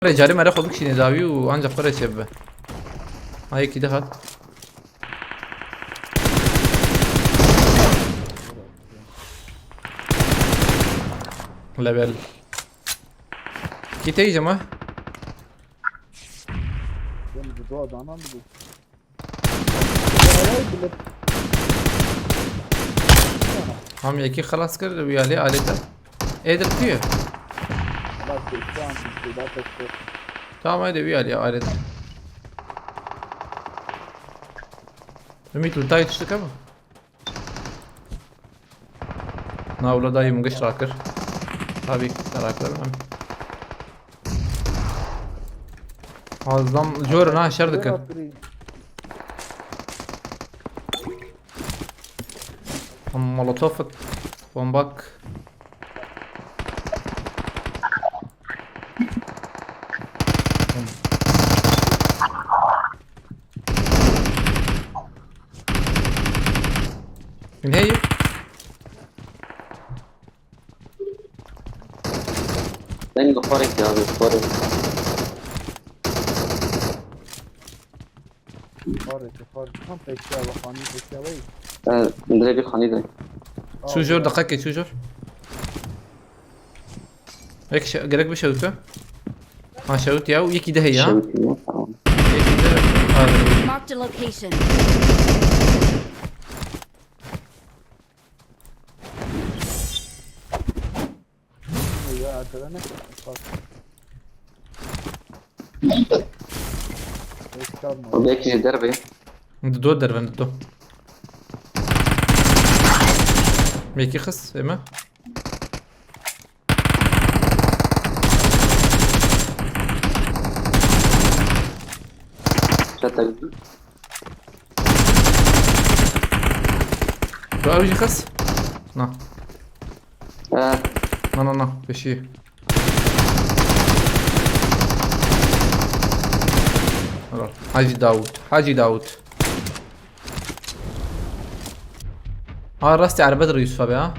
جاري ما راخو بكشي نزاوي وانجا قرية شبه هاي كده خد ليفل كي تيجي جماعة هم يكي خلاص كده ويالي آلته ايه درتيه tamam hadi ويالي آلته Ümit ultayı düştük ama Navla dayı mıgış rakır Tabii ki rakır Azlam jörün ha şerdik Molotov bombak من هي Tengo Forex ya abi Forex. هم پیشیا و خانی پیشیا وی دربي خانيدة. شو جور دقيقة شو جور هيك قالك بشوته ها شوت ياو يكي ده هي ها شوتي tamam. يكي ده Marked a location. یا ادرنه پیشیا مو وبيكي دربي. انت دو دربن دو ميكي خص اما شتك. دو اوجي خص نا آه نا بشي حاجي داود ها راستي على بدر يوسف ابي ها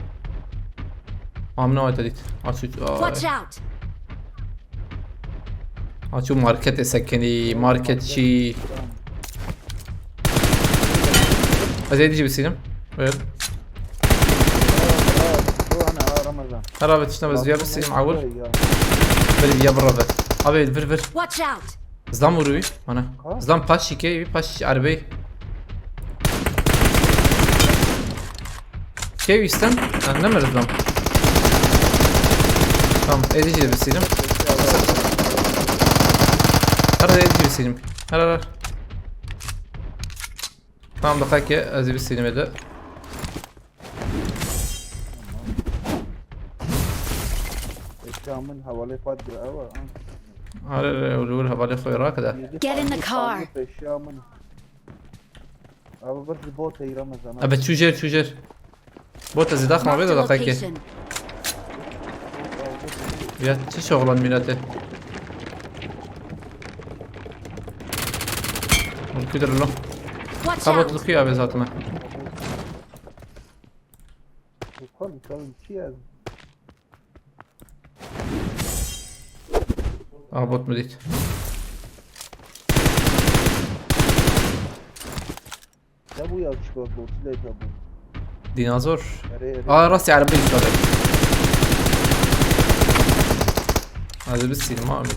من وين تديت Watch out. شو ماركت سكني ماركت شي ازيد يجي بالسينما وين انا رمضان ترى بتشتغل زياد بالسينما عول بلي يا برا ابي فر Watch out. زلام وروي انا زلام باشي كي باش عربي كيف يستن انا نمر زلام tamam edici de bilseydim Hadi edici bilseydim Hadi tamam da kaki azı bilseydim ede پیشیا من حواله فات اول Hadi ولولها بالي خويرا كده Get in the car. پیشیا من ابو بس بوت ای رمضان ابد شو جير بوت زي داخل ما Marked بيده a da kaki location. يا شو شغلان ميلاته الكدر له Watch خبط out. الخيا بذاتنا کل چی از بوت مديت ابو یا چیکار بود لیت ابو ديناصور اره راسي عربي صار هذا بالسينما ما عمل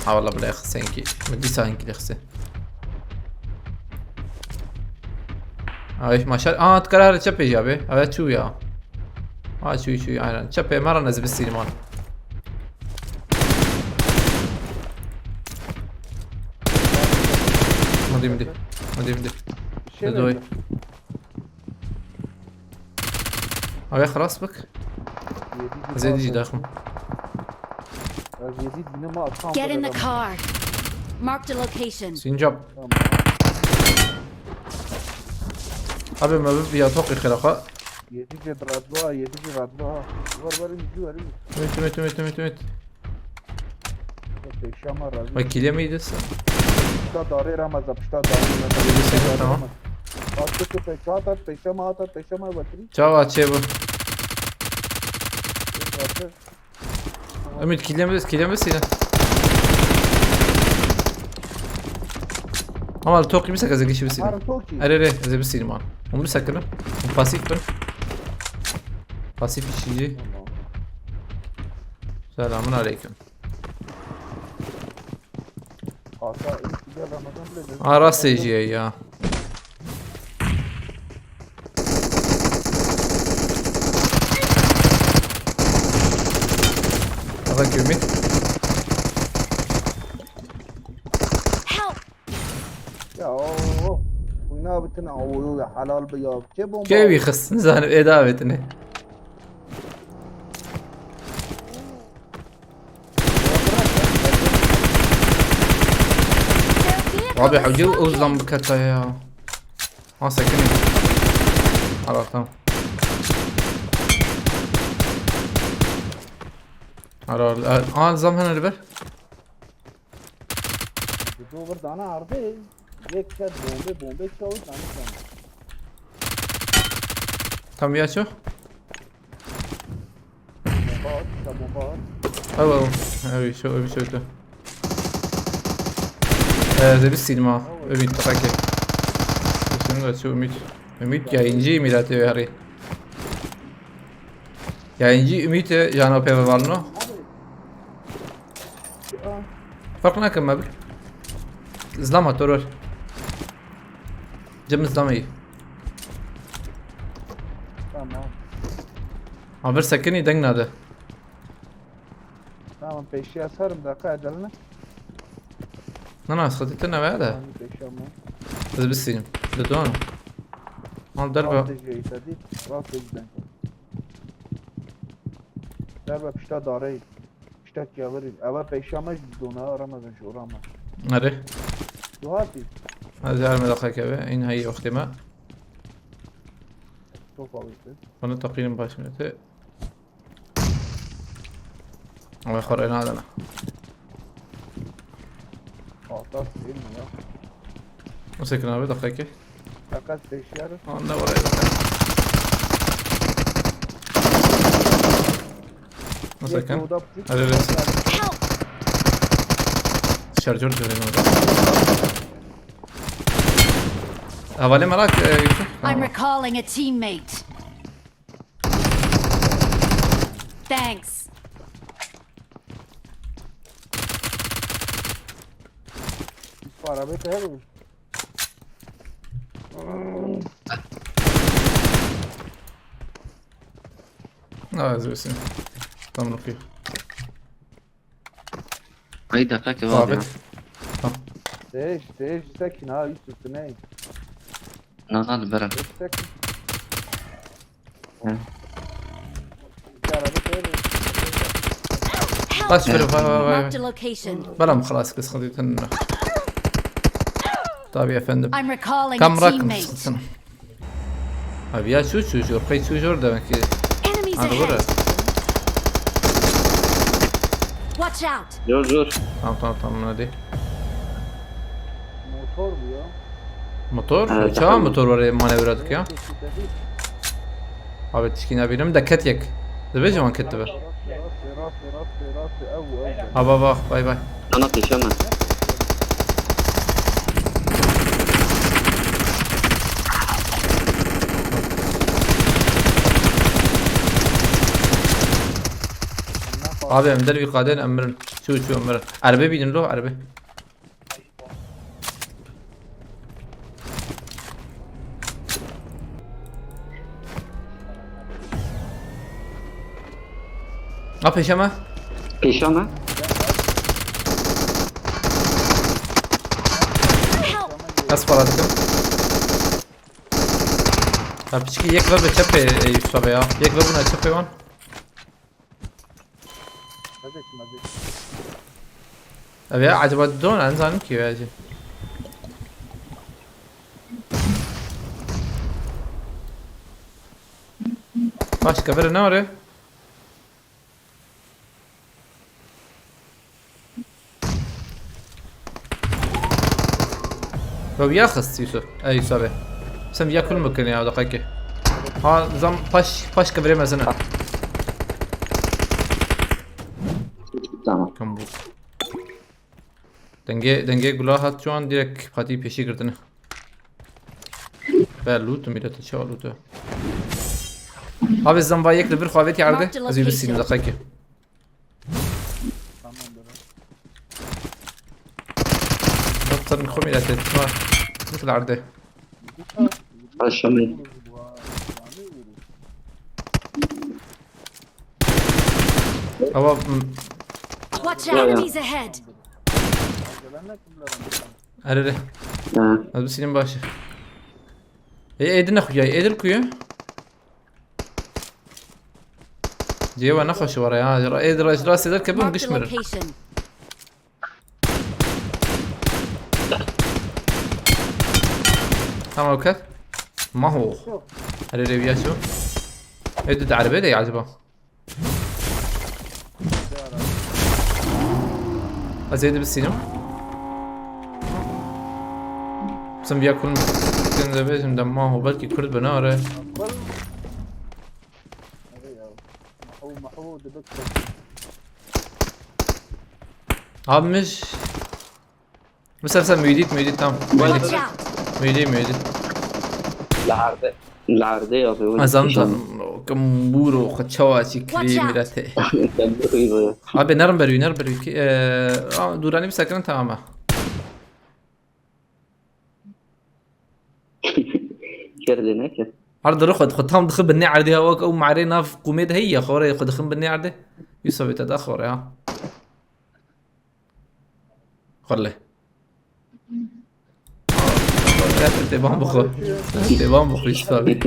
والله بلا يخسن كي مدي ساين كي يخسن ايش ما شاء تكرر تشبي جابي هذا شو يا شو يعني تشبي مره نزل بالسينما مدي دوي هاي خلاص بك زين يجي داخل جديد بنا ما اطفال Get in the car. Marked a location. سينجاب ابي ما ببي اتوقع خلاص يدي رادلوها ور ميت پیشیا ما راضی ما كيليا ميدس پشتا داره رمضان پشتا داره آت تو پیشا آتاد پیشا ما بطری Ciao, Acevo. Hadi. Ümit killemez yine. Ama توقي مسك ازي شي بس. Harun çok iyi. اري ازي بس ما. هم مسكنا. باسيف بن. باسيف شيء. Tamam. سلام عليكم. Asa ilk bir Ramazan bile dedi. راس يجي يا. هذاك ümit. Help! Ya o. Oyna bütün oyu ya halal bir ya. Ke bomba. كيف يخص زين اداوتني. Their Abi vehicle is حوجي smoking. اوزلم بكتا يا. ها سكني. خلاص تمام. اه نظام هنا اللي दो बार दाना हार दे एक शायद बॉम्बे चाहो दाना चाहो Tam ya şu. bomba ايوه ايوه شو شو زي بالسينما ümit تفكر şimdi şu ümit yayıncı millet yani yayıncı ümit yani peve var mı farkına kim abi izlama terör cem izlamayı tamam haber sakini dengnadı tamam peşi asarım dakika edeline انا خدتنا بعدها tamam peşi ama بس بالسينما لدوانو مال ضربة Rahat dedi rahat edin Derbe pişta darayı pişta kâveri eva peşi ama dona Ramazan şu Ramazan نري Duhati هذا عالم دقيقة كذا إن هي وقت ما çok alıştı أنا تقييم باش منتي الله يخرجنا هذا Atas değil mi ya مسكنا بدقيقة Fakat peşi yarı أنا ولا دقيقة مسكن هذا لسه Help! شارجور جوري أولي مراك يوسف I'm recalling a teammate. Thanks. Para be kayalım زي بس تمام فيه أي دقيقة واضحة. ثابت Değiş sakin ha üst üstüne نغال برا. sakin Ha. Bir araba kayalım Help! بس فيرو Marked a location. بلا خلاص بس خذيتنا طيب يا فندم I'm recalling كم a رقم teammate. سنة abi ya şu çocuğu pek çocuğu demek ki Enemies hadi buraya ahead. Watch out. Dur. tamam hadi Motor bu ya motor Evet, uçağa tamam. motor var ya manevradık ya abi tişkine benim de ket yek de zaman kette ver أو abi bak bay bay أنا بيشامة. abi emder bir kadın emrin şu emrin araba binin lo araba Abi peşeme بيشامة. Help! nasıl paradıkım ya piçki yek ver be çöpe Yusuf abi ya yek ver buna çöpe van abi ya acaba don anzanım ki ya başka biri ne var ya لو ياخذ يوسف اي يوسف ابي سم ياكل ممكن يا دقيقة ها زم باش كبري مثلا tamam. كم بود دنگه گلاه هات جوان دیرک پاتی پیشی کردنه بله لوتو میلته چه لوتو abi زنبا یک لبر خواهیت یارده Marked a از یه بسیم location. دقیقه Tamam bro. نطر نخو میلته ما مثل عرده Aşamayın. اوا Watch Yeah, out! yeah. Enemies ahead! اره Ha. از بسیم باشه ایدن نخویا ایدر کویا جيوا نخش ورا يا ايدر راس ذا كبون Marked a قشمر location. تمام وكت ما هو هل ريبيا شو ايدو عربي ده يعجبه ازيد بالسينما بسم بياكل كن زبيش دمه هو بلكي كرد بناره محمود دكتور abi مش بس ميديت تام Watch out! ميدي Larde. Larde yapıyor. ازمتن كمبورو خدشواتي كريم ميراته Ben de duyuyorum. abi نرم بروي كي دوراني بسكرن تماما Kendine ki. عرض رخد خدهم دخل بالنعر دي هواك او معرينا في قوميد هي خوري خد دخل بالنعر دي يسوي تدخل يا خله لا تبان بخو يسوي